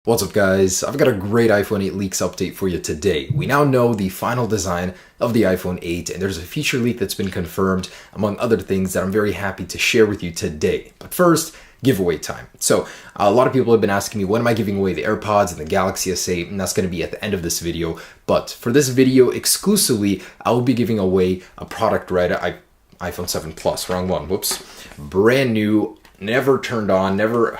What's up guys, I've got a great iPhone 8 leaks update for you today. We now know the final design of the iPhone 8 and there's a feature leak that's been confirmed among other things that I'm very happy to share with you today. But first, giveaway time. So a lot of people have been asking me when am I giving away the AirPods and the Galaxy S8, and that's going to be at the end of this video. But for this video exclusively, I will be giving away a product iPhone 7 Plus, wrong one, whoops. Brand new, never turned on, never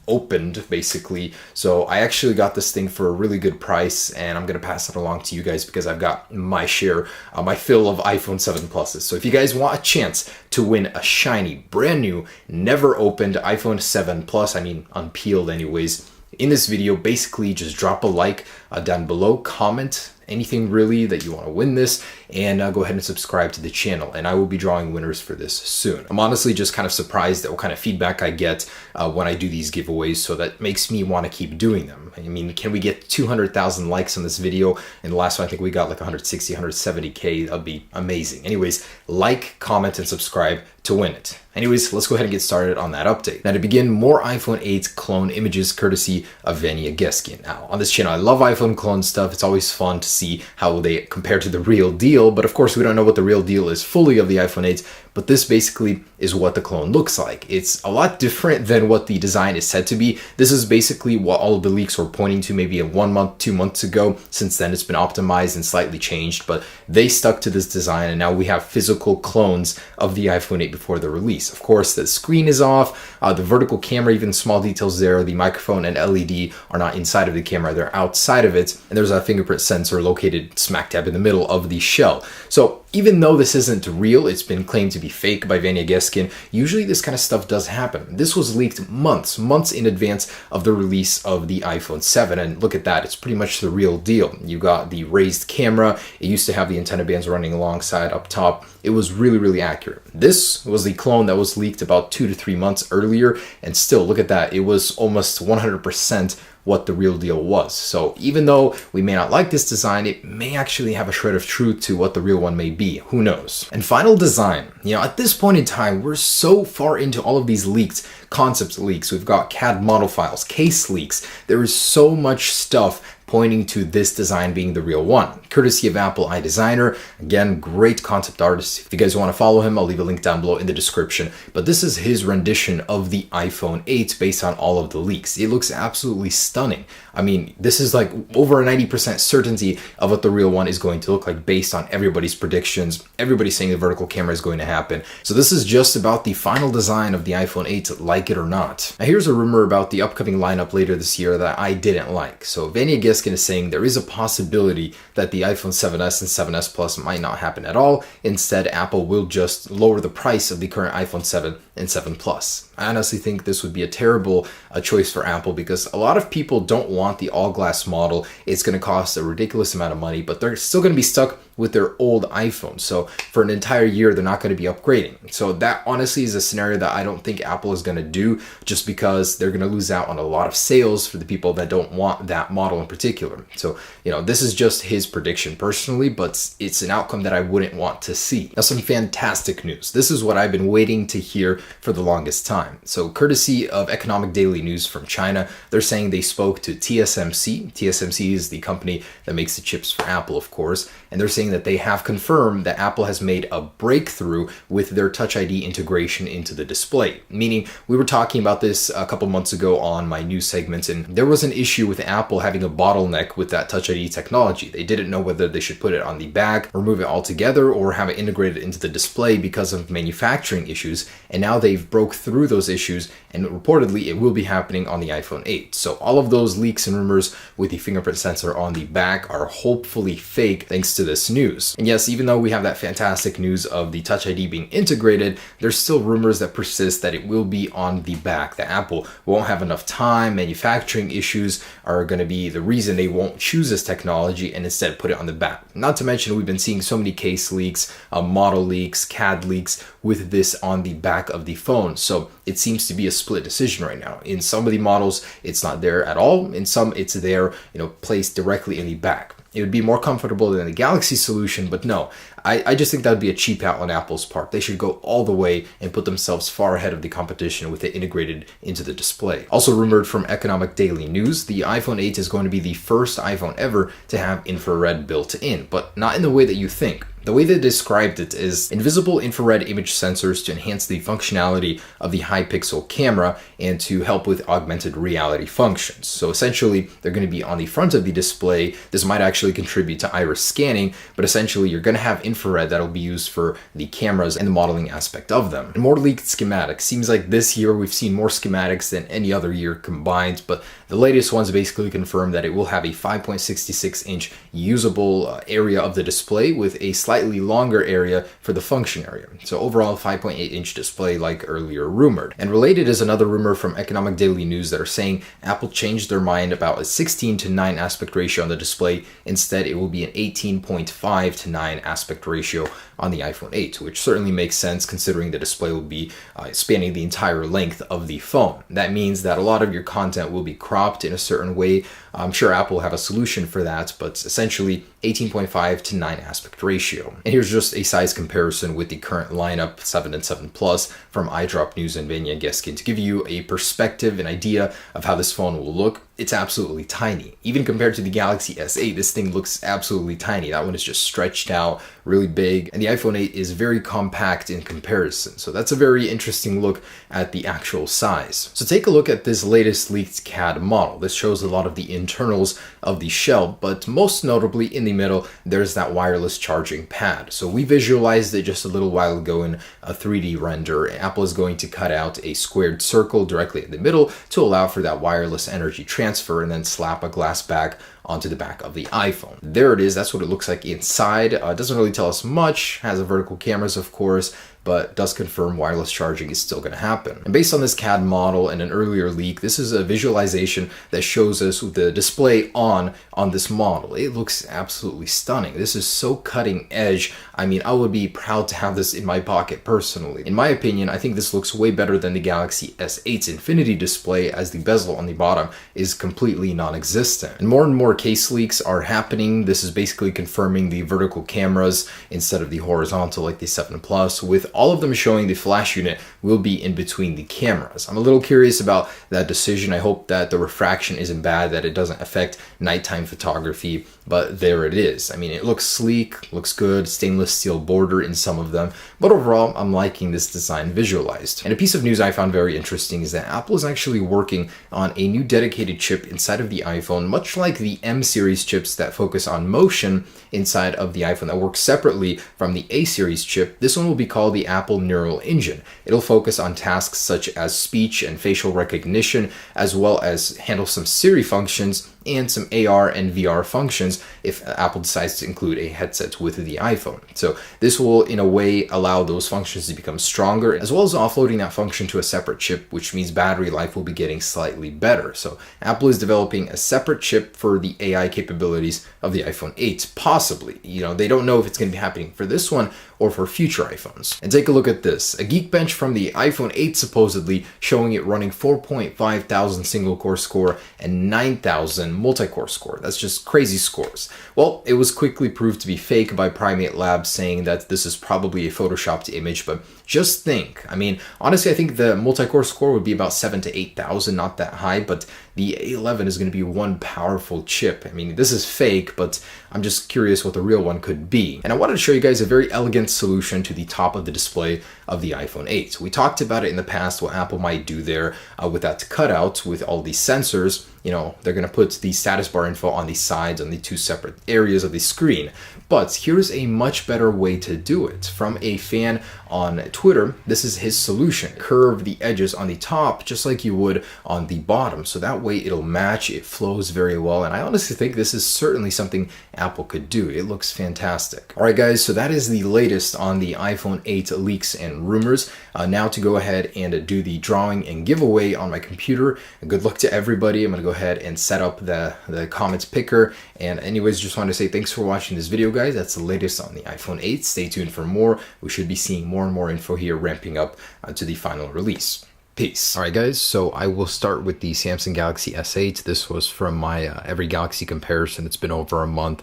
opened basically. So I actually got this thing for a really good price and I'm gonna pass it along to you guys because I've got my share, my fill of iPhone 7 Pluses. So if you guys want a chance to win a shiny, brand new, never opened iPhone 7 Plus, I mean unpeeled anyways, in this video, basically just drop a like down below, comment anything really that you want to win this, and go ahead and subscribe to the channel, and I will be drawing winners for this soon. I'm honestly just kind of surprised at what kind of feedback I get when I do these giveaways, so that makes me want to keep doing them. I mean, can we get 200,000 likes on this video? And the last one, I think we got like 160, 170K. That'd be amazing. Anyways, like, comment, and subscribe to win it. Anyways, let's go ahead and get started on that update. Now to begin, more iPhone 8 clone images courtesy of Vanya Geskin. Now on this channel, I love iPhone clone stuff. It's always fun to see how they compare to the real deal, but of course we don't know what the real deal is fully of the iPhone 8, but this basically is what the clone looks like. It's a lot different than what the design is said to be. This is basically what all of the leaks were pointing to maybe 1 month, 2 months ago. Since then it's been optimized and slightly changed, but they stuck to this design and now we have physical clones of the iPhone 8 before the release. Of course, the screen is off, the vertical camera, even small details there, the microphone and LED are not inside of the camera, they're outside of it, and there's a fingerprint sensor located smack dab in the middle of the shell. So even though this isn't real, it's been claimed to be fake by Vanya Geskin, usually this kind of stuff does happen. This was leaked months in advance of the release of the iPhone 7, and look at that, it's pretty much the real deal. You got the raised camera, it used to have the antenna bands running alongside up top. It was really accurate. This was the clone that was leaked about 2 to 3 months earlier, and still, look at that, it was almost 100% what the real deal was. So even though we may not like this design, it may actually have a shred of truth to what the real one may be. Who knows? And final design. You know, at this point in time, we're so far into all of these leaks, concept leaks. We've got CAD model files, case leaks. There is so much stuff pointing to this design being the real one, courtesy of Apple iDesigner. Again, great concept artist. If you guys want to follow him, I'll leave a link down below in the description. But this is his rendition of the iPhone 8 based on all of the leaks. It looks absolutely stunning. I mean, this is like over a 90% certainty of what the real one is going to look like based on everybody's predictions. Everybody's saying the vertical camera is going to happen. So this is just about the final design of the iPhone 8, like it or not. Now here's a rumor about the upcoming lineup later this year that I didn't like. So Vanya Geskin is saying there is a possibility that the iPhone 7s and 7s Plus might not happen at all. Instead, Apple will just lower the price of the current iPhone 7 and 7 Plus. I honestly think this would be a terrible choice for Apple because a lot of people don't want the all-glass model. It's going to cost a ridiculous amount of money, but they're still going to be stuck with their old iPhone. So for an entire year, they're not going to be upgrading. So that honestly is a scenario that I don't think Apple is going to do, just because they're going to lose out on a lot of sales for the people that don't want that model in particular. So, you know, this is just his prediction personally, but it's an outcome that I wouldn't want to see. Now, some fantastic news. This is what I've been waiting to hear for the longest time. So courtesy of Economic Daily News from China, they're saying they spoke to TSMC. TSMC is the company that makes the chips for Apple, of course, and they're saying that they have confirmed that Apple has made a breakthrough with their Touch ID integration into the display. Meaning, we were talking about this a couple months ago on my news segments, and there was an issue with Apple having a bottleneck with that Touch ID technology. They didn't know whether they should put it on the back, remove it altogether, or have it integrated into the display because of manufacturing issues, and now they've broke through those issues, and reportedly it will be happening on the iPhone 8. So all of those leaks and rumors with the fingerprint sensor on the back are hopefully fake thanks to this news. And yes, even though we have that fantastic news of the Touch ID being integrated, there's still rumors that persist that it will be on the back, that Apple won't have enough time, manufacturing issues are going to be the reason they won't choose this technology and instead put it on the back. Not to mention, we've been seeing so many case leaks, model leaks, CAD leaks with this on the back of the phone. So it seems to be a split decision right now. In some of the models, it's not there at all. In some, it's there, placed directly in the back. It would be more comfortable than the Galaxy solution, but no, I just think that would be a cheap out on Apple's part. They should go all the way and put themselves far ahead of the competition with it integrated into the display. Also rumored from Economic Daily News, the iPhone 8 is going to be the first iPhone ever to have infrared built in, but not in the way that you think. The way they described it is invisible infrared image sensors to enhance the functionality of the high pixel camera and to help with augmented reality functions. So essentially, they're going to be on the front of the display. This might actually contribute to iris scanning, but essentially you're going to have infrared that'll be used for the cameras and the modeling aspect of them. And more leaked schematics. Seems like this year we've seen more schematics than any other year combined, but the latest ones basically confirm that it will have a 5.66-inch usable area of the display with a slightly longer area for the function area. So overall 5.8-inch display like earlier rumored. And related is another rumor from Economic Daily News that are saying Apple changed their mind about a 16:9 aspect ratio on the display. Instead, it will be an 18.5:9 aspect ratio on the iPhone 8, which certainly makes sense considering the display will be spanning the entire length of the phone. That means that a lot of your content will be cropped in a certain way. I'm sure Apple will have a solution for that, but essentially 18.5:9 aspect ratio. And here's just a size comparison with the current lineup 7 and 7 Plus from iDrop News and Vanya Geskin to give you a perspective, an idea of how this phone will look. It's absolutely tiny. Even compared to the Galaxy S8, this thing looks absolutely tiny. That one is just stretched out, really big, and the iPhone 8 is very compact in comparison. So that's a very interesting look at the actual size. So take a look at this latest leaked CAD model. This shows a lot of the internals of the shell, but most notably in the middle, there's that wireless charging pad. So we visualized it just a little while ago in a 3D render. Apple is going to cut out a squared circle directly in the middle to allow for that wireless energy transfer and then slap a glass back onto the back of the iPhone. There it is. That's what it looks like inside. It doesn't really tell us much. Has a vertical cameras, of course, but does confirm wireless charging is still going to happen. And based on this CAD model and an earlier leak, this is a visualization that shows us the display on this model. It looks absolutely stunning. This is so cutting edge. I mean, I would be proud to have this in my pocket personally. In my opinion, I think this looks way better than the Galaxy S8's Infinity display, as the bezel on the bottom is completely non-existent. And more case leaks are happening. This is basically confirming the vertical cameras instead of the horizontal like the 7 Plus, with all of them showing the flash unit will be in between the cameras. I'm a little curious about that decision. I hope that the refraction isn't bad, that it doesn't affect nighttime photography, but there it is. I mean, it looks sleek, looks good, stainless steel border in some of them, but overall, I'm liking this design visualized. And a piece of news I found very interesting is that Apple is actually working on a new dedicated chip inside of the iPhone, much like the M series chips that focus on motion inside of the iPhone that work separately from the A series chip. This one will be called the Apple Neural Engine. It'll focus on tasks such as speech and facial recognition, as well as handle some Siri functions and some AR and VR functions if Apple decides to include a headset with the iPhone. So this will, in a way, allow those functions to become stronger, as well as offloading that function to a separate chip, which means battery life will be getting slightly better. So Apple is developing a separate chip for the AI capabilities of the iPhone 8, possibly. They don't know if it's going to be happening for this one or for future iPhones. And take a look at this. A Geekbench from the iPhone 8 supposedly showing it running 4.5 thousand single core score and 9,000 multi-core score. That's just crazy scores. Well, it was quickly proved to be fake by Primate Labs, saying that this is probably a photoshopped image, but just think. I mean, honestly, I think the multi-core score would be about 7,000 to 8,000, not that high, but the A11 is going to be one powerful chip. I mean, this is fake, but I'm just curious what the real one could be. And I wanted to show you guys a very elegant solution to the top of the display of the iPhone 8. We talked about it in the past, what Apple might do there with that cutout, with all these sensors. They're going to put the status bar info on the sides, on the two separate areas of the screen. But here's a much better way to do it. From a fan on Twitter, this is his solution. Curve the edges on the top just like you would on the bottom. So that way it'll match, it flows very well. And I honestly think this is certainly something Apple could do. It looks fantastic. All right, guys, so that is the latest on the iPhone 8 leaks and rumors. Now to go ahead and do the drawing and giveaway on my computer. Good luck to everybody. I'm going to go ahead and set up the comments picker. And anyways, just want to say thanks for watching this video, guys. That's the latest on the iPhone 8. Stay tuned for more. We should be seeing more and more info here ramping up to the final release. Peace. All right, guys, so I will start with the Samsung Galaxy S8. This was from my every Galaxy comparison. It's been over a month,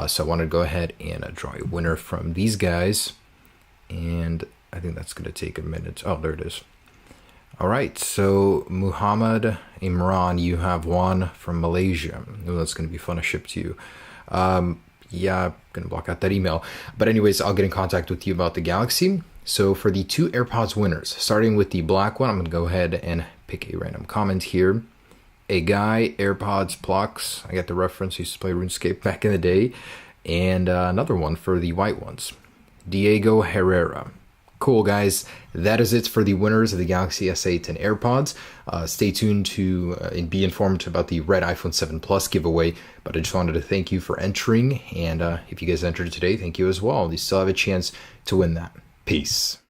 so I want to go ahead and draw a winner from these guys. And I think that's going to take a minute. Oh, there it is. All right, so Muhammad Imran, you have won from Malaysia. Oh, that's going to be fun to ship to you. Yeah, I'm going to block out that email. But anyways, I'll get in contact with you about the Galaxy. So for the 2 AirPods winners, starting with the black one, I'm going to go ahead and pick a random comment here. A guy, AirPods Plux. I got the reference. I used to play RuneScape back in the day. And another one for the white ones. Diego Herrera. Cool, guys. That is it for the winners of the Galaxy S8 and AirPods. Stay tuned to and be informed about the red iPhone 7 Plus giveaway. But I just wanted to thank you for entering. And if you guys entered today, thank you as well. You still have a chance to win that. Peace.